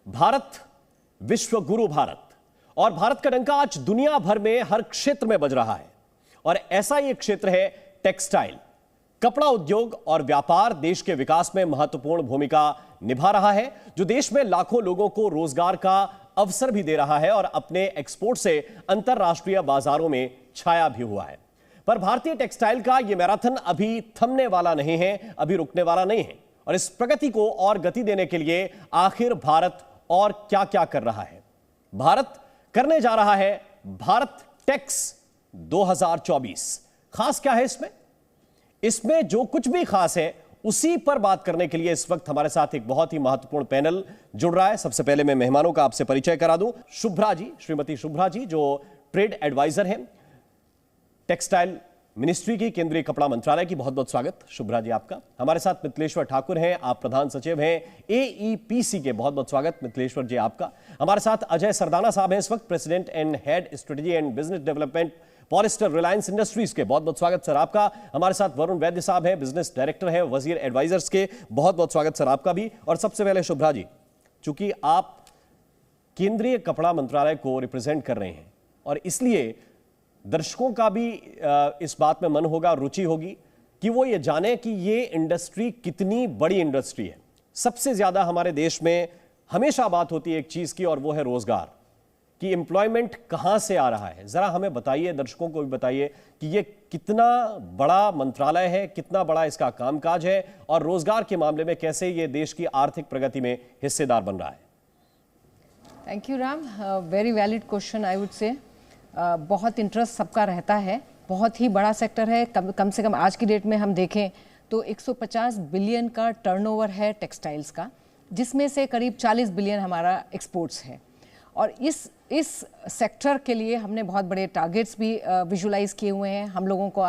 भारत विश्व गुरु भारत, और भारत का डंका आज दुनिया भर में हर क्षेत्र में बज रहा है। और ऐसा ही एक क्षेत्र है टेक्सटाइल। कपड़ा उद्योग और व्यापार देश के विकास में महत्वपूर्ण भूमिका निभा रहा है, जो देश में लाखों लोगों को रोजगार का अवसर भी दे रहा है और अपने एक्सपोर्ट से अंतरराष्ट्रीय बाजारों में छाया भी हुआ है। पर भारतीय टेक्सटाइल का यह मैराथन अभी थमने वाला नहीं है, अभी रुकने वाला नहीं है। और इस प्रगति को और गति देने के लिए आखिर भारत और क्या क्या कर रहा है? भारत करने जा रहा है भारत टेक्स 2024। खास क्या है इसमें जो कुछ भी खास है उसी पर बात करने के लिए इस वक्त हमारे साथ एक बहुत ही महत्वपूर्ण पैनल जुड़ रहा है। सबसे पहले मैं मेहमानों का आपसे परिचय करा दूं। शुभ्रा जी, श्रीमती शुभ्रा जी, जो ट्रेड एडवाइजर हैं टेक्सटाइल मिनिस्ट्री की, केंद्रीय कपड़ा मंत्रालय की। बहुत बहुत स्वागत शुभ्रा जी आपका। हमारे साथ मिथिलेश्वर ठाकुर हैं, आप प्रधान सचिव हैं एईपीसी के। बहुत बहुत स्वागत मिथिलेश्वर जी आपका। हमारे साथ अजय सरदाना साहब हैं इस वक्त, president and head strategy and business development polyester Reliance industries के। बहुत बहुत स्वागत सर आपका। हमारे साथ वरुण वैद्य साहब हैं, बिजनेस डायरेक्टर हैं वजीर एडवाइजर्स के। बहुत बहुत स्वागत सर आपका भी। और सबसे पहले शुभ्रा जी, चूंकि आप केंद्रीय कपड़ा मंत्रालय को रिप्रेजेंट कर रहे हैं और इसलिए दर्शकों का भी इस बात में मन होगा, रुचि होगी कि वो ये जाने कि ये इंडस्ट्री कितनी बड़ी इंडस्ट्री है। सबसे ज्यादा हमारे देश में हमेशा बात होती है एक चीज की, और वो है रोजगार कि एम्प्लॉयमेंट कहां से आ रहा है। जरा हमें बताइए, दर्शकों को भी बताइए कि ये कितना बड़ा मंत्रालय है, कितना बड़ा इसका कामकाज है और रोजगार के मामले में कैसे ये देश की आर्थिक प्रगति में हिस्सेदार बन रहा है। Thank you Ram, very valid question I would say. बहुत इंटरेस्ट सबका रहता है, बहुत ही बड़ा सेक्टर है। कम से कम आज की डेट में हम देखें तो 150 बिलियन का टर्नओवर है टेक्सटाइल्स का, जिसमें से करीब 40 बिलियन हमारा एक्सपोर्ट्स है। और इस सेक्टर के लिए हमने बहुत बड़े टारगेट्स भी विजुलाइज किए हुए हैं। हम लोगों को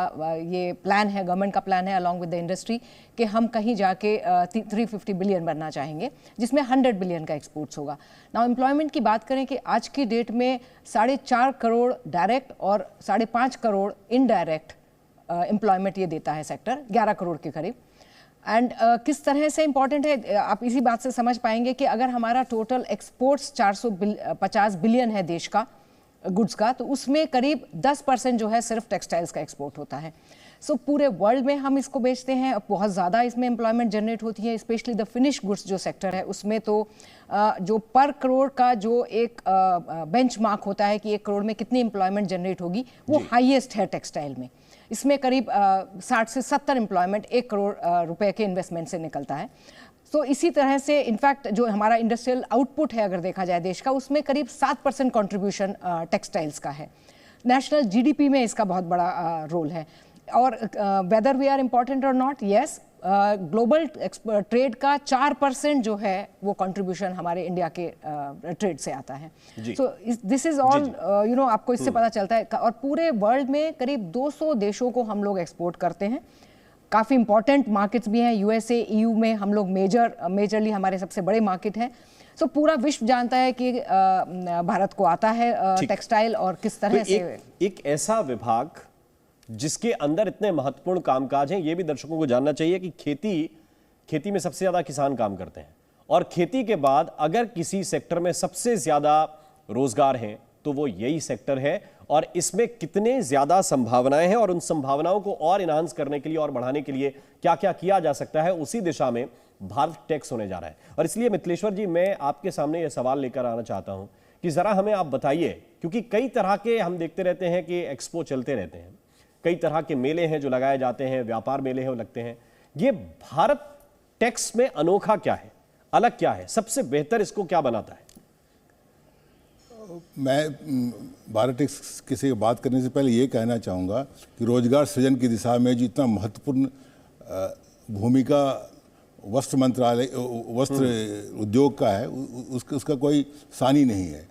ये प्लान है, गवर्नमेंट का प्लान है अलॉन्ग विद द इंडस्ट्री, कि हम कहीं जाके 350 बिलियन बनना चाहेंगे, जिसमें 100 बिलियन का एक्सपोर्ट्स होगा। नाउ एम्प्लॉयमेंट की बात करें कि आज की डेट में 4.5 करोड़ डायरेक्ट और 5.5 करोड़ इनडायरेक्ट एम्प्लॉयमेंट ये देता है सेक्टर, 11 करोड़ के करीब। एंड किस तरह से इंपॉर्टेंट है आप इसी बात से समझ पाएंगे कि अगर हमारा टोटल एक्सपोर्ट्स 450 बिलियन है देश का गुड्स का, तो उसमें करीब 10% जो है सिर्फ टेक्सटाइल्स का एक्सपोर्ट होता है। सो पूरे वर्ल्ड में हम इसको बेचते हैं, बहुत ज़्यादा इसमें एम्प्लॉयमेंट जनरेट होती है, स्पेशली द फिनिश गुड्स जो सेक्टर है उसमें तो जो पर करोड़ का जो एक बेंचमार्क होता है कि 1 करोड़ में कितनी एम्प्लॉयमेंट जनरेट होगी, वो हाईएस्ट है टेक्सटाइल में। इसमें करीब 60 से 70 एम्प्लॉयमेंट 1 करोड़ रुपए के इन्वेस्टमेंट से निकलता है। तो इसी तरह से इनफैक्ट जो हमारा इंडस्ट्रियल आउटपुट है अगर देखा जाए देश का, उसमें करीब 7% कंट्रीब्यूशन टेक्सटाइल्स का है। नेशनल जीडीपी में इसका बहुत बड़ा रोल है। और वेदर वी आर इम्पॉर्टेंट और नॉट, यस, ग्लोबल ट्रेड का 4% जो है वो कंट्रीब्यूशन हमारे इंडिया के ट्रेड से आता है। So this is all you know, आपको इससे पता चलता है। और पूरे वर्ल्ड में करीब 200 देशों को हम लोग एक्सपोर्ट करते हैं। काफ़ी इंपॉर्टेंट मार्केट्स भी हैं, यूएसए, ईयू में हम लोग मेजरली हमारे सबसे बड़े मार्केट हैं। सो पूरा विश्व जानता है कि भारत को आता है टेक्सटाइल और किस तरह से। एक ऐसा विभाग जिसके अंदर इतने महत्वपूर्ण कामकाज हैं, ये भी दर्शकों को जानना चाहिए कि खेती में सबसे ज्यादा किसान काम करते हैं, और खेती के बाद अगर किसी सेक्टर में सबसे ज्यादा रोजगार है तो वो यही सेक्टर है। और इसमें कितने ज्यादा संभावनाएं हैं और उन संभावनाओं को और इनहांस करने के लिए और बढ़ाने के लिए क्या क्या किया जा सकता है, उसी दिशा में भारत टेक्स होने जा रहा है। और इसलिए मिथिलेश्वर जी, मैं आपके सामने यह सवाल लेकर आना चाहता हूं कि जरा हमें आप बताइए, क्योंकि कई तरह के हम देखते रहते हैं कि एक्सपो चलते रहते हैं, कई तरह के मेले हैं जो लगाए जाते हैं, व्यापार मेले हैं लगते हैं। ये भारत टेक्स में अनोखा क्या है, अलग क्या है, सबसे बेहतर इसको क्या बनाता है? मैं भारत टेक्स किसी की बात करने से पहले ये कहना चाहूँगा कि रोजगार सृजन की दिशा में जो इतना महत्वपूर्ण भूमिका वस्त्र मंत्रालय, वस्त्र उद्योग का है, उसका कोई सानी नहीं है।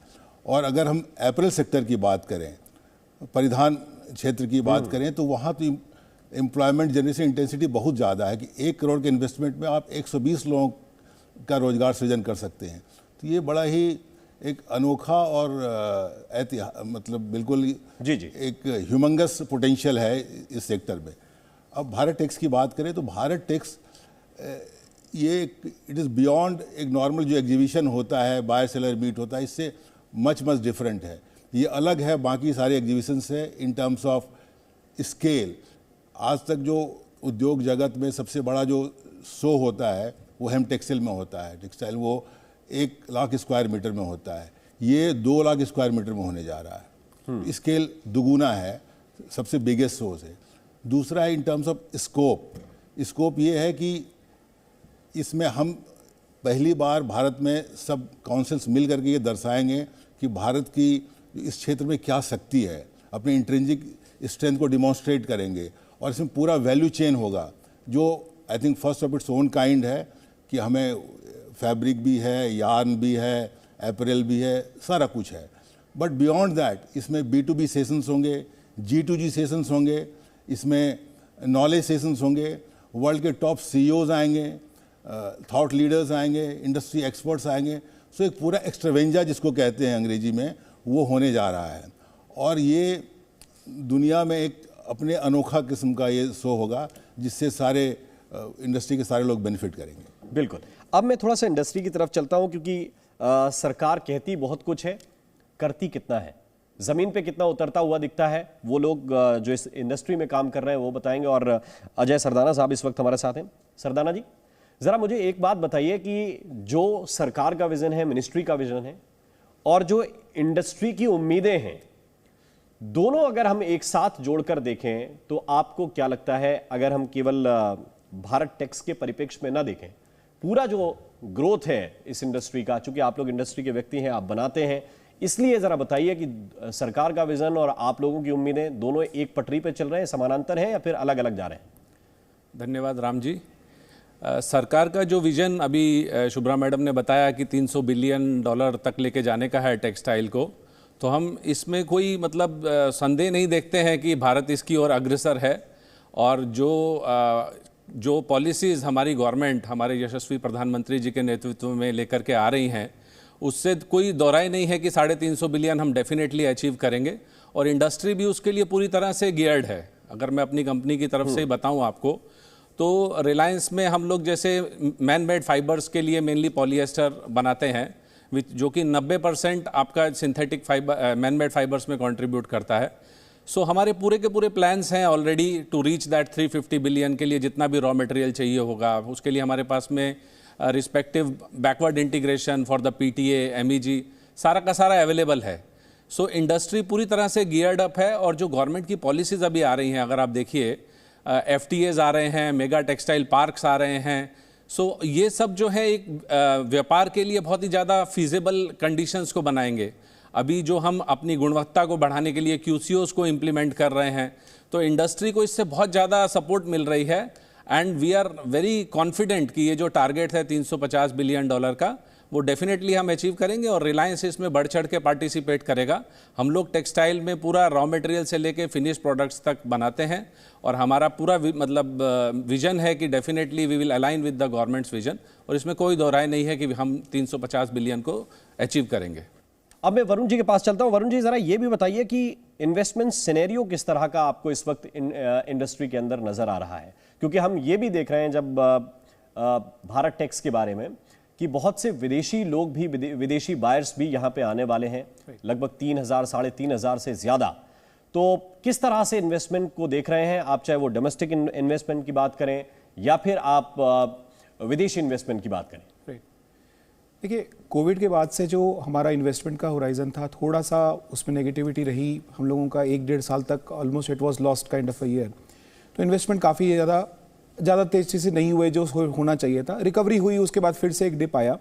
और अगर हम अपैरल सेक्टर की बात करें, परिधान क्षेत्र की बात करें, तो वहाँ तो एम्प्लॉयमेंट जनरेशन इंटेंसिटी बहुत ज़्यादा है कि 1 करोड़ के इन्वेस्टमेंट में आप 120 लोगों का रोजगार सृजन कर सकते हैं। तो ये बड़ा ही एक अनोखा और मतलब बिल्कुल एक ह्यूमंगस पोटेंशियल है इस सेक्टर में। अब भारत टेक्स की बात करें तो भारत टेक्स ये इट इज़ बियॉन्ड एक नॉर्मल जो एग्जीबिशन होता है, बायर सेलर मीट होता है, इससे मच डिफरेंट है। ये अलग है बाकी सारे एग्जीबिशन से इन टर्म्स ऑफ स्केल। आज तक जो उद्योग जगत में सबसे बड़ा जो शो होता है वो हेम टेक्सटाइल में होता है। टेक्सटाइल वो 1 लाख स्क्वायर मीटर में होता है, ये 2 लाख स्क्वायर मीटर में होने जा रहा है। स्केल दुगुना है, सबसे बिगेस्ट सोर्स है। दूसरा है in terms of scope. Scope ये है कि इसमें हम पहली बार भारत में सब काउंसिल्स मिल करके ये दर्शाएंगे कि भारत की इस क्षेत्र में क्या शक्ति है, अपनी इंट्रिंसिक स्ट्रेंथ को डिमॉन्स्ट्रेट करेंगे। और इसमें पूरा वैल्यू चेन होगा जो I think first of its own kind है कि हमें फैब्रिक भी है, यार्न भी है, एपरेल भी है, सारा कुछ है। बट बियॉन्ड दैट इसमें B2B सेशंस होंगे, G2G सेशंस होंगे, इसमें नॉलेज सेशंस होंगे, वर्ल्ड के टॉप CEOs आएंगे, थॉट लीडर्स आएंगे, इंडस्ट्री एक्सपर्ट्स आएंगे। सो एक पूरा एक्स्ट्रावेंजा जिसको कहते हैं अंग्रेजी में, वो होने जा रहा है। और ये दुनिया में एक अपने अनोखा किस्म का ये शो होगा जिससे सारे इंडस्ट्री के सारे लोग बेनिफिट करेंगे। बिल्कुल। अब मैं थोड़ा सा इंडस्ट्री की तरफ चलता हूं क्योंकि सरकार कहती बहुत कुछ है, करती कितना है, जमीन पे कितना उतरता हुआ दिखता है, वो लोग जो इस इंडस्ट्री में काम कर रहे हैं वो बताएंगे। और अजय सरदाना साहब इस वक्त हमारे साथ हैं। सरदाना जी, जरा मुझे एक बात बताइए कि जो सरकार का विजन है, मिनिस्ट्री का विजन है, और जो इंडस्ट्री की उम्मीदें हैं, दोनों अगर हम एक साथ जोड़कर देखें तो आपको क्या लगता है, अगर हम केवल भारत टेक्स के परिप्रेक्ष्य में ना देखें, पूरा जो ग्रोथ है इस इंडस्ट्री का, चूंकि आप लोग इंडस्ट्री के व्यक्ति हैं, आप बनाते हैं, इसलिए जरा बताइए कि सरकार का विजन और आप लोगों की उम्मीदें दोनों एक पटरी पे चल रहे हैं, समानांतर हैं या फिर अलग अलग जा रहे हैं? धन्यवाद राम जी। सरकार का जो विजन अभी शुभ्रा मैडम ने बताया कि $300 बिलियन तक लेके जाने का है टेक्सटाइल को, तो हम इसमें कोई मतलब संदेह नहीं देखते हैं कि भारत इसकी ओर अग्रसर है। और जो पॉलिसीज़ हमारी गवर्नमेंट, हमारे यशस्वी प्रधानमंत्री जी के नेतृत्व में लेकर के आ रही हैं, उससे कोई दोहराई नहीं है कि 350 बिलियन हम डेफिनेटली अचीव करेंगे। और इंडस्ट्री भी उसके लिए पूरी तरह से गियर्ड है। अगर मैं अपनी कंपनी की तरफ से बताऊं आपको, तो रिलायंस में हम लोग जैसे मैन मेड फाइबर्स के लिए मेनली पॉलिएस्टर बनाते हैं, जो कि 90% आपका synthetic fibre, man made fibres में कंट्रीब्यूट करता है। सो हमारे पूरे के पूरे प्लान्स हैं already to reach that 350 billion के लिए। जितना भी रॉ मटेरियल चाहिए होगा उसके लिए हमारे पास में respective backward integration for the PTA, MEG, सारा का सारा अवेलेबल है। सो इंडस्ट्री पूरी तरह से गियर्ड अप है। और जो गवर्नमेंट की पॉलिसीज़ अभी आ रही हैं, अगर आप देखिए FTAs आ रहे हैं, मेगा टेक्सटाइल पार्क्स आ रहे हैं। सो ये सब जो है एक व्यापार के लिए बहुत ही ज़्यादा फीजेबल कंडीशंस को बनाएंगे। अभी जो हम अपनी गुणवत्ता को बढ़ाने के लिए QCOs को इम्प्लीमेंट कर रहे हैं, तो इंडस्ट्री को इससे बहुत ज़्यादा सपोर्ट मिल रही है। And we are very confident कि ये जो टारगेट है $350 बिलियन का, वो डेफिनेटली हम अचीव करेंगे। और रिलायंस इसमें बढ़ चढ़ के पार्टिसिपेट करेगा। हम लोग टेक्सटाइल में पूरा रॉ मटेरियल से लेके फिनिश प्रोडक्ट्स तक बनाते हैं। और हमारा पूरा मतलब विजन है कि definitely we will align with the government's vision. और इसमें कोई दोहराई नहीं है कि हम 350 बिलियन को अचीव करेंगे। अब मैं वरुण जी के पास चलता हूं। वरुण जी, जरा ये भी बताइए कि इन्वेस्टमेंट सिनेरियो किस तरह का आपको इस वक्त इंडस्ट्री के अंदर नजर आ रहा है, क्योंकि हम ये भी देख रहे हैं जब भारत टेक्स के बारे में कि बहुत से विदेशी लोग भी, विदेशी बायर्स भी यहाँ पे आने वाले हैं, लगभग 3,000 साढ़े 3,000 से ज्यादा। तो किस तरह से इन्वेस्टमेंट को देख रहे हैं आप, चाहे वो डोमेस्टिक इन्वेस्टमेंट की बात करें या फिर आप विदेशी इन्वेस्टमेंट की बात करें? देखिए, कोविड के बाद से जो हमारा इन्वेस्टमेंट का होराइजन था, थोड़ा सा उसमें नेगेटिविटी रही हम लोगों का। 1-1.5 साल तक almost it was lost kind of a year. तो इन्वेस्टमेंट काफ़ी ज़्यादा तेज़ी से नहीं हुए जो होना चाहिए था। रिकवरी हुई, उसके बाद फिर से एक डिप आया।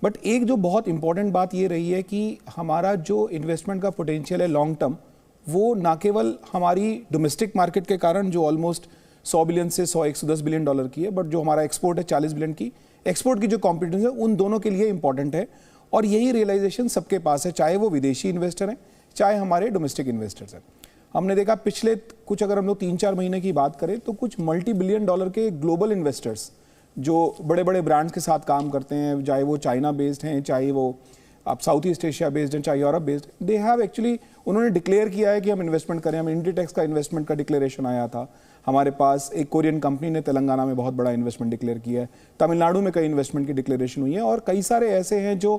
बट एक जो बहुत इंपॉर्टेंट बात ये रही है कि हमारा जो इन्वेस्टमेंट का पोटेंशियल है लॉन्ग टर्म, वो ना केवल हमारी डोमेस्टिक मार्केट के कारण जो ऑलमोस्ट 100 बिलियन से 110 बिलियन डॉलर की है, बट जो हमारा एक्सपोर्ट है 40 बिलियन की, एक्सपोर्ट की जो कॉम्पिटिशन है उन दोनों के लिए इंपॉर्टेंट है। और यही रियलाइजेशन सबके पास है, चाहे वो विदेशी इन्वेस्टर हैं चाहे हमारे डोमेस्टिक इन्वेस्टर्स हैं। हमने देखा पिछले कुछ, अगर हम लोग 3-4 महीने की बात करें, तो कुछ $multi-billion के ग्लोबल इन्वेस्टर्स जो बड़े बड़े ब्रांड्स के साथ काम करते हैं, चाहे वो चाइना बेस्ड हैं, चाहे वो आप साउथ ईस्ट एशिया बेस्ड हैं, चाहे Europe based, they have actually, उन्होंने डिक्लेयर किया है कि हम इन्वेस्टमेंट करें। हम इंडीटेक्स का इन्वेस्टमेंट का डिक्लेरेशन आया था, हमारे पास एक कोरियन कंपनी ने तेलंगाना में बहुत बड़ा इन्वेस्टमेंट डिक्लेयर किया है, तमिलनाडु में कई इन्वेस्टमेंट की डिक्लेरेशन हुई है, और कई सारे ऐसे हैं जो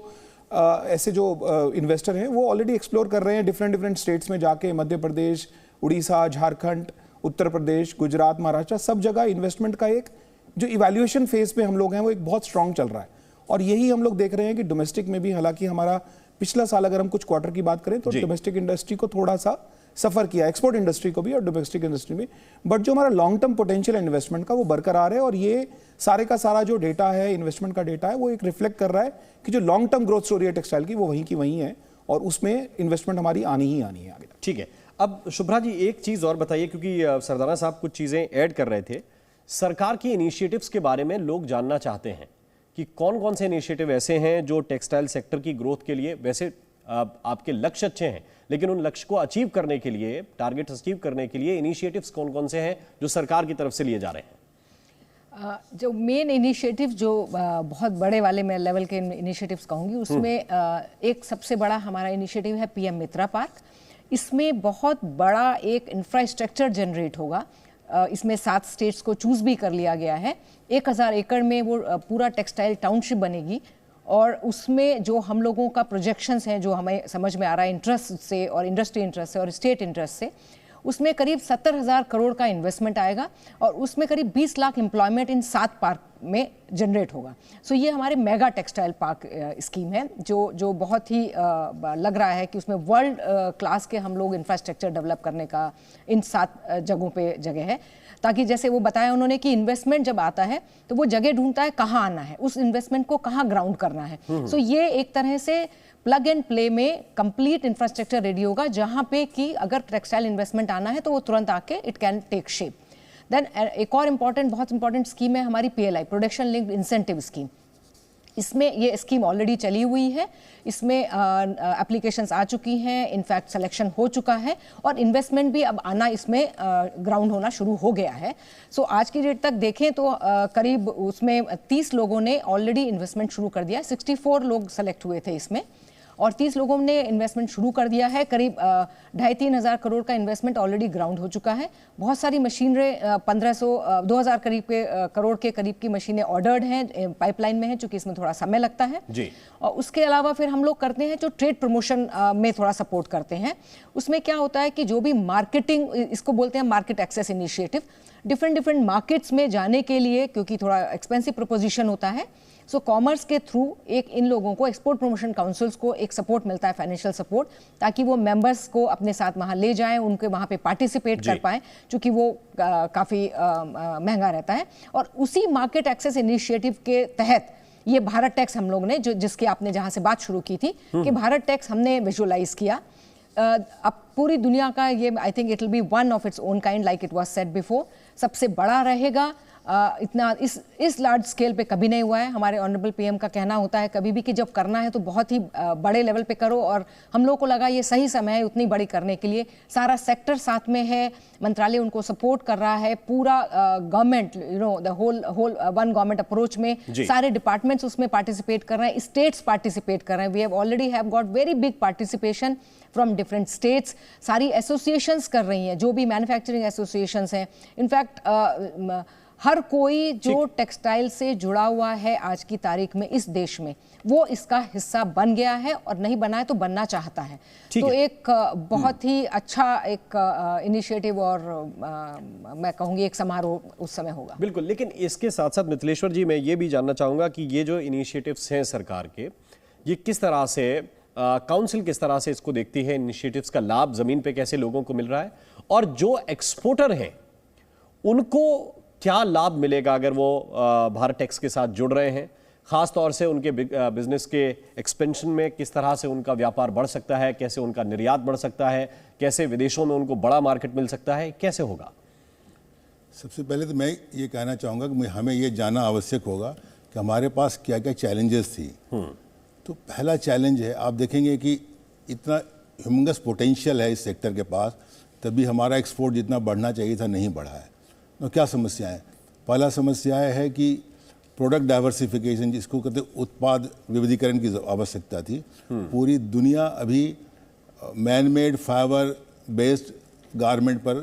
इन्वेस्टर हैं वो ऑलरेडी एक्सप्लोर कर रहे हैं डिफरेंट स्टेट्स में जाके, मध्य प्रदेश, उड़ीसा, झारखंड, उत्तर प्रदेश, गुजरात, महाराष्ट्र, सब जगह इन्वेस्टमेंट का एक जो इवैल्यूएशन फेज पे हम लोग हैं वो एक बहुत स्ट्रांग चल रहा है। और यही हम लोग देख रहे हैं कि डोमेस्टिक में भी, हालांकि हमारा पिछला साल अगर हम कुछ क्वार्टर की बात करें तो डोमेस्टिक इंडस्ट्री को थोड़ा सा सफर किया, एक्सपोर्ट इंडस्ट्री को भी और डोमेस्टिक इंडस्ट्री में, बट जो हमारा लॉन्ग टर्म पोटेंशियल इन्वेस्टमेंट का वो बरकरार है। और ये सारे का सारा जो डेटा है, इन्वेस्टमेंट का डेटा है, वो एक रिफ्लेक्ट कर रहा है कि जो लॉन्ग टर्म ग्रोथ स्टोरी है टेक्सटाइल की वो वहीं की वहीं है, और उसमें इन्वेस्टमेंट हमारी आनी ही आनी है आगे। ठीक है, अब शुभ्रा जी एक चीज और बताइए, क्योंकि सरदाना साहब कुछ चीजें ऐड कर रहे थे। सरकार की इनिशिएटिव्स के बारे में लोग जानना चाहते हैं कि कौन कौन से इनिशिएटिव ऐसे हैं जो टेक्सटाइल सेक्टर की ग्रोथ के लिए, वैसे आपके लक्ष्य अच्छे हैं, लेकिन उन लक्ष्य को अचीव करने के लिए, टारगेट अचीव करने के लिए इनिशिएटिव्स कौन कौन से हैं जो सरकार की तरफ से लिए जा रहे हैं? जो मेन इनिशिएटिव जो बहुत बड़े वाले मैं लेवल के इनिशिएटिव्स कहूँगी, उसमें एक सबसे बड़ा हमारा इनिशिएटिव है पीएम मित्रा पार्क। इसमें बहुत बड़ा एक इंफ्रास्ट्रक्चर जनरेट होगा। इसमें 7 स्टेट्स को चूज भी कर लिया गया है। 1000 एकड़ में वो पूरा टेक्सटाइल टाउनशिप बनेगी, और उसमें जो हम लोगों का प्रोजेक्शंस हैं, जो हमें समझ में आ रहा है इंटरेस्ट से और इंडस्ट्री इंटरेस्ट से और स्टेट इंटरेस्ट से, उसमें करीब 70,000 करोड़ का इन्वेस्टमेंट आएगा, और उसमें करीब 20 लाख एम्प्लॉयमेंट इन 7 पार्क में जनरेट होगा। सो ये हमारे मेगा टेक्सटाइल पार्क स्कीम है, जो बहुत ही लग रहा है कि उसमें वर्ल्ड क्लास के हम लोग इंफ्रास्ट्रक्चर डेवलप करने का इन 7 जगहों पे जगह है, ताकि जैसे वो बताया उन्होंने कि इन्वेस्टमेंट जब आता है तो वो जगह ढूंढता है कहाँ आना है, उस इन्वेस्टमेंट को कहाँ ग्राउंड करना है। सो ये एक तरह से प्लग एंड प्ले में कंप्लीट इंफ्रास्ट्रक्चर रेडी होगा, जहां पे कि अगर टेक्सटाइल इन्वेस्टमेंट आना है तो वो तुरंत आके it can take shape. Then एक और बहुत इंपॉर्टेंट स्कीम है हमारी PLI, production linked incentive scheme. इसमें ये स्कीम ऑलरेडी चली हुई है, इसमें एप्लीकेशंस आ चुकी हैं, इनफैक्ट सिलेक्शन हो चुका है, और इन्वेस्टमेंट भी अब आना इसमें ग्राउंड होना शुरू हो गया है। सो आज की डेट तक देखें तो करीब उसमें 30 लोगों ने ऑलरेडी इन्वेस्टमेंट शुरू कर दिया। 64 लोग सेलेक्ट हुए थे इसमें, और 30 लोगों ने इन्वेस्टमेंट शुरू कर दिया है। करीब 2,500-3 हज़ार करोड़ का इन्वेस्टमेंट ऑलरेडी ग्राउंड हो चुका है। बहुत सारी मशीनरी 2,000 करीब के करोड़ के करीब की मशीनें ऑर्डर्ड हैं, पाइपलाइन में हैं, चूंकि इसमें थोड़ा समय लगता है जी। और उसके अलावा फिर हम लोग करते हैं जो ट्रेड प्रमोशन में थोड़ा सपोर्ट करते हैं। उसमें क्या होता है कि जो भी मार्केटिंग, इसको बोलते हैं market access initiative, different markets में जाने के लिए, क्योंकि थोड़ा एक्सपेंसिव प्रपोजिशन होता है, सो कॉमर्स के थ्रू एक इन लोगों को, एक्सपोर्ट प्रमोशन काउंसिल्स को एक सपोर्ट मिलता है, फाइनेंशियल सपोर्ट, ताकि वो मेंबर्स को अपने साथ वहाँ ले जाएं, उनके वहाँ पे पार्टिसिपेट कर पाएं, क्योंकि वो काफ़ी महंगा रहता है। और उसी मार्केट एक्सेस इनिशिएटिव के तहत ये भारत टैक्स हम लोग ने, जिसकी आपने जहाँ से बात शुरू की थी कि भारत टैक्स हमने विजुअलाइज किया। अब पूरी दुनिया का ये, I think it will be one of its own kind, like it was said before, सबसे बड़ा रहेगा। इतना इस लार्ज स्केल पे कभी नहीं हुआ है। हमारे ऑनरेबल पीएम का कहना होता है कभी भी कि जब करना है तो बहुत ही बड़े लेवल पे करो, और हम लोग को लगा ये सही समय है उतनी बड़ी करने के लिए। सारा सेक्टर साथ में है, मंत्रालय उनको सपोर्ट कर रहा है, पूरा government, the whole one government approach में सारे डिपार्टमेंट्स उसमें पार्टिसिपेट कर रहे हैं, स्टेट्स पार्टिसिपेट कर रहे हैं। We have already have got very big participation from different states. सारी एसोसिएशंस कर रही हैं, जो भी मैन्युफैक्चरिंग एसोसिएशंस हैं। इनफैक्ट हर कोई जो टेक्सटाइल से जुड़ा हुआ है आज की तारीख में इस देश में, वो इसका हिस्सा बन गया है, और नहीं बना है तो बनना चाहता है। तो एक बहुत ही अच्छा एक इनिशिएटिव, और मैं कहूँगी एक समारोह उस समय होगा। बिल्कुल, लेकिन इसके साथ साथ मिथिलेश्वर जी, मैं ये भी जानना चाहूँगा कि ये जो इनिशिएटिव्स हैं सरकार के, ये किस तरह से काउंसिल किस तरह से इसको देखती है, इनिशिएटिव्स का लाभ ज़मीन पे कैसे लोगों को मिल रहा है, और जो एक्सपोर्टर हैं उनको क्या लाभ मिलेगा अगर वो भारत टैक्स के साथ जुड़ रहे हैं, खास तौर से उनके बिजनेस के एक्सपेंशन में किस तरह से उनका व्यापार बढ़ सकता है, कैसे उनका निर्यात बढ़ सकता है, कैसे विदेशों में उनको बड़ा मार्केट मिल सकता है, कैसे होगा? सबसे पहले तो मैं ये कहना चाहूँगा कि हमें ये जानना आवश्यक होगा कि हमारे पास क्या क्या चैलेंजेस थी। तो पहला चैलेंज है, आप देखेंगे कि इतना ह्यूमंगस पोटेंशियल है इस सेक्टर के पास, तभी हमारा एक्सपोर्ट जितना बढ़ना चाहिए था नहीं बढ़ा है। तो क्या समस्याएं? पहला समस्या है कि प्रोडक्ट डाइवर्सिफिकेशन, जिसको कहते हैं उत्पाद विविधीकरण की आवश्यकता थी। पूरी दुनिया अभी man made fibre based garment पर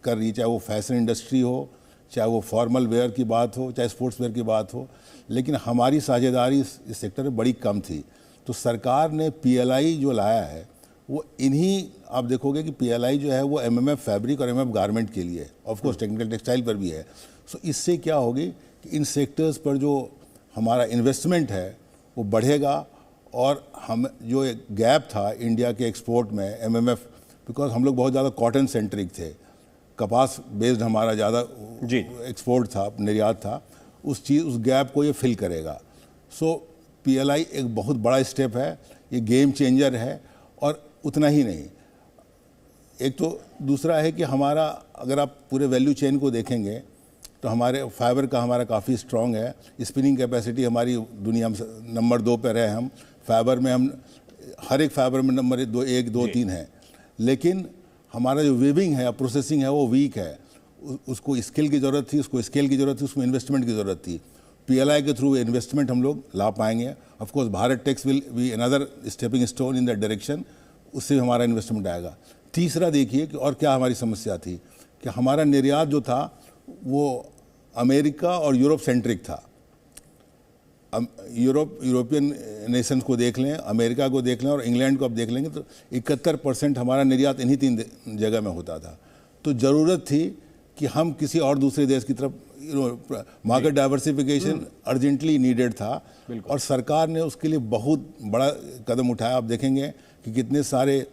कर रही है, चाहे वो फैशन इंडस्ट्री हो, चाहे वो फॉर्मल वेयर की बात हो, चाहे स्पोर्ट्स वेयर की बात हो, लेकिन हमारी साझेदारी इस सेक्टर में बड़ी कम थी। तो सरकार ने PLI जो लाया है वो इन्हीं, आप देखोगे कि PLI जो है वो MMF फैब्रिक और MMF गारमेंट के लिए, ऑफ कोर्स टेक्निकल टेक्सटाइल पर भी है। सो इससे क्या होगी कि इन सेक्टर्स पर जो हमारा इन्वेस्टमेंट है वो बढ़ेगा, और हम जो एक गैप था इंडिया के एक्सपोर्ट में MMF, बिकॉज हम लोग बहुत ज़्यादा कॉटन सेंट्रिक थे, कपास बेस्ड हमारा ज़्यादा एक्सपोर्ट था, निर्यात था, उस गैप को ये फिल करेगा। सो PLI एक बहुत बड़ा स्टेप है, ये गेम चेंजर है। और उतना ही नहीं, एक तो दूसरा है कि हमारा, अगर आप पूरे वैल्यू चेन को देखेंगे तो हमारे फाइबर का हमारा काफ़ी स्ट्रॉन्ग है, स्पिनिंग कैपेसिटी हमारी दुनिया में नंबर 2 पर है। हम फाइबर में, हम हर एक फाइबर में नंबर 1, 2, 3 है, लेकिन हमारा जो वीविंग है, प्रोसेसिंग है, वो वीक है। उसको स्किल की ज़रूरत थी, उसको स्केल की ज़रूरत थी, उसमें इन्वेस्टमेंट की ज़रूरत थी। PLI के थ्रू इन्वेस्टमेंट हम लोग ला पाएंगे। Of course Bharat Tex will be another stepping stone in that direction, उससे हमारा इन्वेस्टमेंट आएगा। तीसरा देखिए कि और क्या हमारी समस्या थी कि हमारा निर्यात जो था वो अमेरिका और यूरोप सेंट्रिक था। यूरोपियन नेशंस को देख लें, अमेरिका को देख लें और इंग्लैंड को आप देख लेंगे तो 71% हमारा निर्यात इन्हीं 3 जगह में होता था। तो ज़रूरत थी कि हम किसी और दूसरे देश की तरफ, मार्केट डाइवर्सिफिकेशन अर्जेंटली नीडेड था, और सरकार ने उसके लिए बहुत बड़ा कदम उठाया। आप देखेंगे कि कितने सारे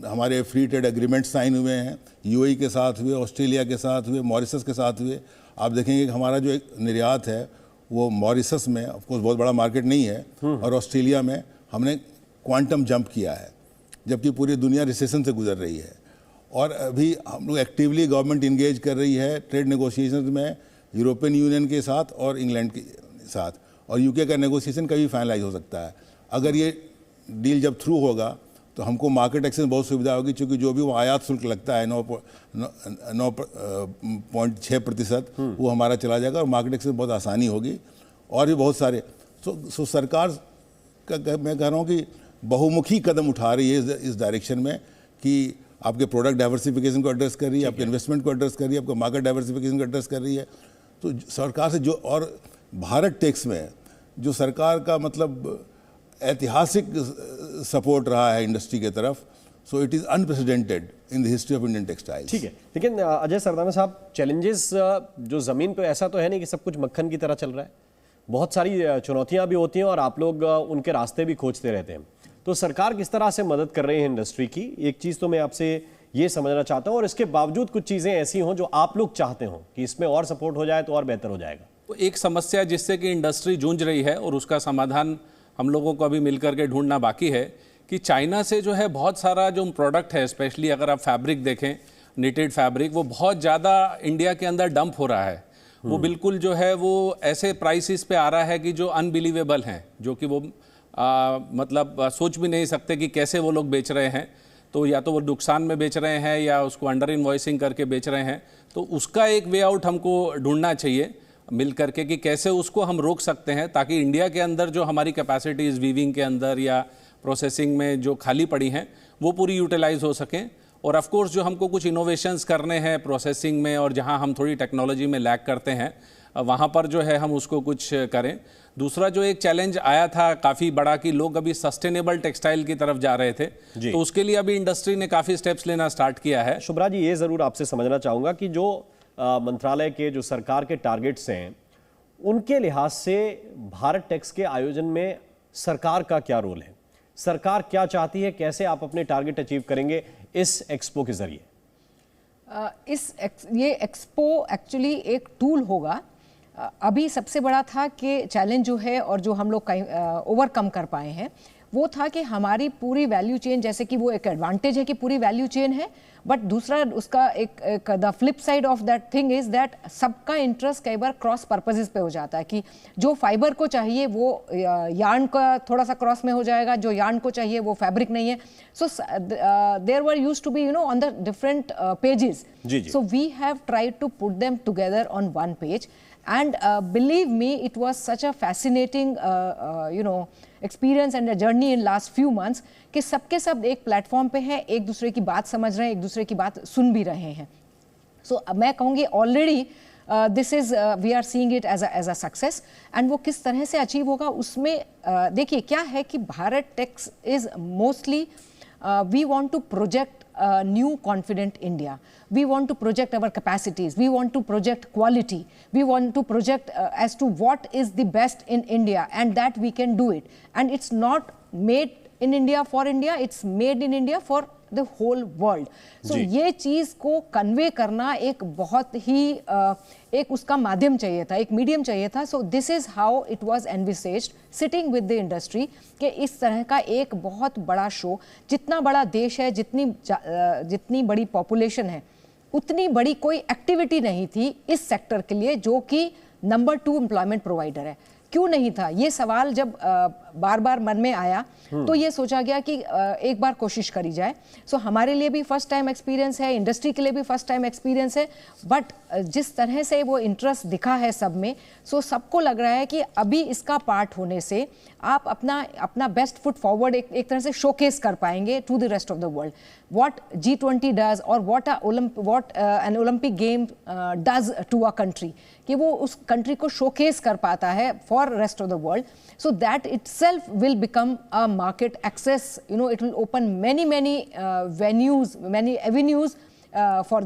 हमारे फ्री ट्रेड एग्रीमेंट साइन हुए हैं, UAE के साथ हुए, ऑस्ट्रेलिया के साथ हुए, मॉरिशस के साथ हुए। आप देखेंगे कि हमारा जो एक निर्यात है वो मॉरिशस में, ऑफ कोर्स बहुत बड़ा मार्केट नहीं है, और ऑस्ट्रेलिया में हमने क्वांटम जंप किया है, जबकि पूरी दुनिया रिसेशन से गुजर रही है। और अभी हम लोग एक्टिवली गवर्नमेंट इंगेज कर रही है ट्रेड नेगोशिएशंस में यूरोपियन यूनियन के साथ और इंग्लैंड के साथ, और UK का नेगोशिएशन कभी फाइनलाइज हो सकता है। अगर ये डील जब थ्रू होगा तो हमको मार्केट एक्सेस बहुत सुविधा होगी, क्योंकि जो भी वो आयात शुल्क लगता है 9.6%, वो हमारा चला जाएगा और मार्केट एक्सेस बहुत आसानी होगी। और भी बहुत सारे सो सरकार का मैं कह रहा हूँ कि बहुमुखी कदम उठा रही है इस डायरेक्शन में, कि आपके प्रोडक्ट डाइवर्सिफिकेशन को एड्रेस कर रही है, आपके इन्वेस्टमेंट को एड्रेस कर रही है, आपको मार्केट डाइवर्सिफिकेशन को एड्रेस कर रही है। तो सरकार से जो, और भारत टेक्स में जो सरकार का मतलब ऐतिहासिक सपोर्ट रहा है इंडस्ट्री के तरफ, so it is unprecedented in the history of Indian textiles. ठीक है, लेकिन अजय सरदाना साहब, चैलेंजेस जो ज़मीन पे, ऐसा तो है नहीं कि सब कुछ मक्खन की तरह चल रहा है, बहुत सारी चुनौतियां भी होती हैं और आप लोग उनके रास्ते भी खोजते रहते हैं। तो सरकार किस तरह से मदद कर रही है इंडस्ट्री की? एक चीज़ तो मैं आपसे ये समझना चाहता हूँ, और इसके बावजूद कुछ चीज़ें ऐसी हों जो आप लोग चाहते हो कि इसमें और सपोर्ट हो जाए तो और बेहतर हो जाएगा। तो एक समस्या जिससे कि इंडस्ट्री जूझ रही है और उसका समाधान हम लोगों को अभी मिलकर के ढूंढना बाकी है, कि चाइना से जो है बहुत सारा जो प्रोडक्ट है, स्पेशली अगर आप फैब्रिक देखें, निटेड फैब्रिक, वो बहुत ज़्यादा इंडिया के अंदर डंप हो रहा है। वो बिल्कुल जो है वो ऐसे प्राइसेस पे आ रहा है कि जो अनबिलीवेबल हैं, जो कि वो मतलब सोच भी नहीं सकते कि कैसे वो लोग बेच रहे हैं। तो या तो वो नुकसान में बेच रहे हैं या उसको अंडर इन्वॉइसिंग करके बेच रहे हैं। तो उसका एक वे आउट हमको ढूंढना चाहिए मिल करके, कि कैसे उसको हम रोक सकते हैं, ताकि इंडिया के अंदर जो हमारी कैपेसिटीज़ वीविंग के अंदर या प्रोसेसिंग में जो खाली पड़ी हैं वो पूरी यूटिलाइज हो सकें। और ऑफ कोर्स जो हमको कुछ इनोवेशंस करने हैं प्रोसेसिंग में, और जहां हम थोड़ी टेक्नोलॉजी में लैग करते हैं वहां पर जो है हम उसको कुछ करें। दूसरा जो एक चैलेंज आया था काफ़ी बड़ा, कि लोग अभी सस्टेनेबल टेक्सटाइल की तरफ जा रहे थे, तो उसके लिए अभी इंडस्ट्री ने काफ़ी स्टेप्स लेना स्टार्ट किया है। शुभ्रा जी, ये ज़रूर आपसे समझना चाहूँगा कि जो मंत्रालय के, जो सरकार के टारगेट्स हैं, उनके लिहाज से भारत टेक्स के आयोजन में सरकार का क्या रोल है? सरकार क्या चाहती है? कैसे आप अपने टारगेट अचीव करेंगे इस एक्सपो के जरिए? ये एक्सपो एक्चुअली एक टूल होगा। अभी सबसे बड़ा था कि चैलेंज जो है और जो हम लोग ओवरकम कर पाए हैं वो था कि हमारी पूरी वैल्यू चेन, जैसे कि वो एक एडवांटेज है कि पूरी वैल्यू चेन है, बट दूसरा उसका एक the flip side of that thing is that सबका इंटरेस्ट कई बार क्रॉस पर्पसेस पे हो जाता है, कि जो फाइबर को चाहिए वो यार्न का थोड़ा सा क्रॉस में हो जाएगा, जो यार्न को चाहिए वो फैब्रिक नहीं है। So there were used to be on the different pages, so we have tried to put them together on one page And believe me, it was such a fascinating, experience and a journey in last few months कि सबके सब एक platform पे हैं, एक दूसरे की बात समझ रहे हैं, एक दूसरे की बात सुन भी रहे हैं. So मैं कहूँगी already this is we are seeing it as a success. And वो किस तरह से अचीव होगा उसमें देखिए क्या है कि Bharat Tex is mostly we want to project a new confident India. We want to project our capacities. We want to project quality. We want to project as to what is the best in India and that we can do it. And it's not made in India for India. It's made in India for the whole world. So ये चीज़ को convey करना एक बहुत ही एक उसका माध्यम चाहिए था, एक मीडियम चाहिए था. So this is how it was envisaged sitting with the industry कि इस तरह का एक बहुत बड़ा शो, जितना बड़ा देश है, जितनी बड़ी पॉपुलेशन है, उतनी बड़ी कोई एक्टिविटी नहीं थी इस सेक्टर के लिए जो कि नंबर 2 एम्प्लॉयमेंट प्रोवाइडर है. क्यों नहीं था ये सवाल जब बार बार मन में आया तो ये सोचा गया कि एक बार कोशिश करी जाए. सो हमारे लिए भी फर्स्ट टाइम एक्सपीरियंस है, इंडस्ट्री के लिए भी फर्स्ट टाइम एक्सपीरियंस है. बट जिस तरह से वो इंटरेस्ट दिखा है सब में, सो सबको लग रहा है कि अभी इसका पार्ट होने से आप अपना बेस्ट फुट फॉरवर्ड एक तरह से शोकेस कर पाएंगे to the rest of the world. What G20 does or what an Olympic game does to a country, कि वो उस कंट्री को शोकेस कर पाता है for rest of the world. So that itself will become a market access. It will open many venues, many avenues for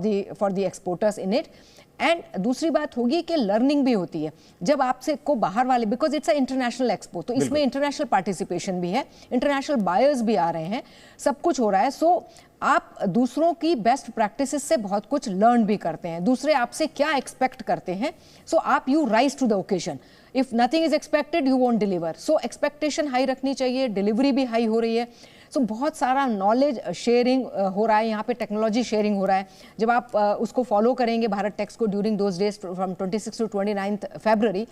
the exporters in it. And दूसरी बात होगी कि लर्निंग भी होती है जब आपसे को बाहर वाले, because it's a international expo, तो इसमें इंटरनेशनल पार्टिसिपेशन भी है, इंटरनेशनल बायर्स भी आ रहे हैं, सब कुछ हो रहा है. सो आप दूसरों की बेस्ट प्रैक्टिसेस से बहुत कुछ लर्न भी करते हैं, दूसरे आपसे क्या एक्सपेक्ट करते हैं. सो आप you rise to the occasion. If nothing is expected you won't deliver. So expectation high रखनी चाहिए, डिलीवरी भी हाई हो रही है. सो बहुत सारा नॉलेज शेयरिंग हो रहा है यहाँ पे, टेक्नोलॉजी शेयरिंग हो रहा है. जब आप उसको फॉलो करेंगे भारत टेक्स को during those days from 26 to 29 फरवरी,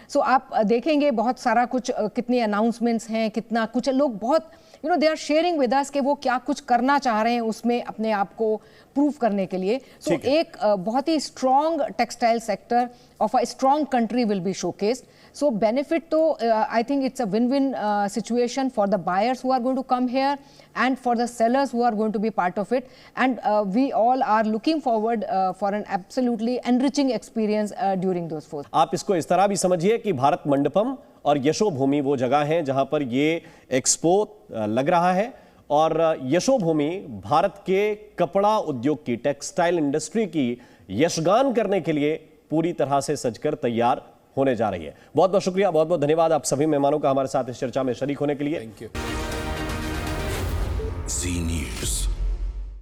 सो आप देखेंगे बहुत सारा कुछ, कितनी अनाउंसमेंट्स हैं, कितना कुछ लोग बहुत they are sharing with us कि वो क्या कुछ करना चाह रहे हैं उसमें अपने आप को प्रूव करने के लिए. सो एक बहुत ही strong textile sector of a strong country will be showcased. So benefit to I think it's a win-win situation for the buyers who are going to come here and for the sellers who are going to be part of it. And we all are looking forward for an absolutely enriching experience during those 4. आप इसको इस तरह भी समझिए कि भारत मंडपम और यशोभूमि वो जगह हैं जहां पर ये एक्सपो लग रहा है, और यशोभूमि भारत के कपड़ा उद्योग की, टेक्सटाइल इंडस्ट्री की यशगान करने के लिए पूरी तरह से सजकर तैयार होने जा रही है. बहुत बहुत शुक्रिया, बहुत बहुत धन्यवाद आप सभी मेहमानों का हमारे साथ इस चर्चा में शरीक होने के लिए. Thank you.